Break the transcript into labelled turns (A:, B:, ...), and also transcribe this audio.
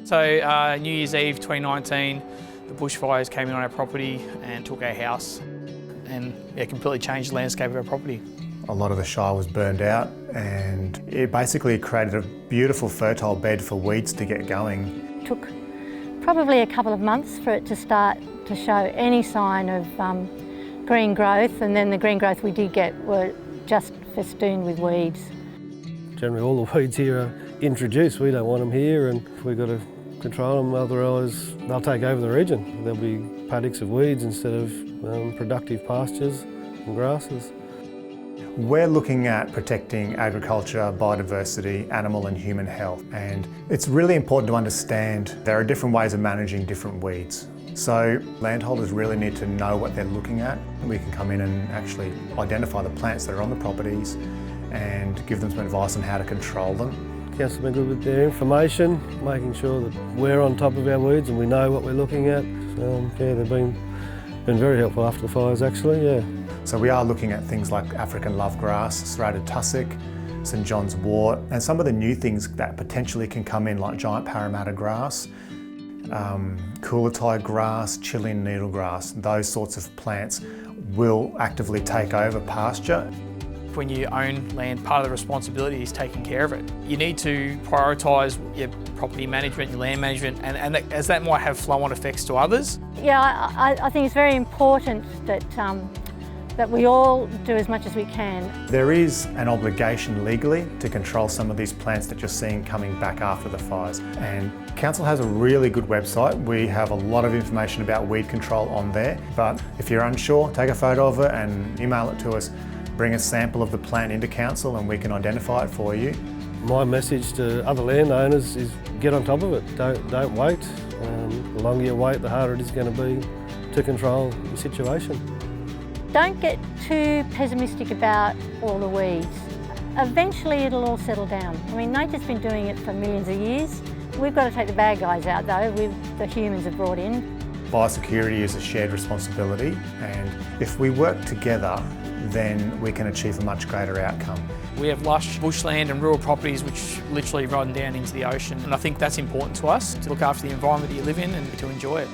A: So New Year's Eve 2019, the bushfires came in on our property and took our house and completely changed the landscape of our property.
B: A lot of the Shire was burned out and it basically created a beautiful fertile bed for weeds to get going.
C: It took probably a couple of months for it to start to show any sign of green growth, and then the green growth we did get were just festooned with weeds.
D: Generally all the weeds here are introduced. We don't want them here and we've got to control them, otherwise they'll take over the region. There'll be paddocks of weeds instead of productive pastures and grasses.
B: We're looking at protecting agriculture, biodiversity, animal and human health, and it's really important to understand there are different ways of managing different weeds. So landholders really need to know what they're looking at. We can come in and actually identify the plants that are on the properties and give them some advice on how to control them.
D: Council have been good with their information, making sure that we're on top of our weeds and we know what we're looking at. They've been very helpful after the fires actually, yeah.
B: So we are looking at things like African lovegrass, serrated tussock, St John's wort, and some of the new things that potentially can come in like giant Parramatta grass, coolertie grass, Chilean needlegrass. Those sorts of plants will actively take over pasture.
A: When you own land, part of the responsibility is taking care of it. You need to prioritise your property management, your land management, and as that might have flow-on effects to others.
C: Yeah, I think it's very important that that we all do as much as we can.
B: There is an obligation legally to control some of these plants that you're seeing coming back after the fires. And Council has a really good website. We have a lot of information about weed control on there. But if you're unsure, take a photo of it and email it to us. Bring a sample of the plant into Council and we can identify it for you.
D: My message to other landowners is get on top of it. Don't wait. The longer you wait, the harder it is going to be to control the situation.
C: Don't get too pessimistic about all the weeds. Eventually it'll all settle down. I mean, nature's been doing it for millions of years. We've got to take the bad guys out though, the humans have brought in.
B: Biosecurity is a shared responsibility, and if we work together, then we can achieve a much greater outcome.
A: We have lush bushland and rural properties which literally run down into the ocean, and I think that's important to us, to look after the environment that you live in and to enjoy it.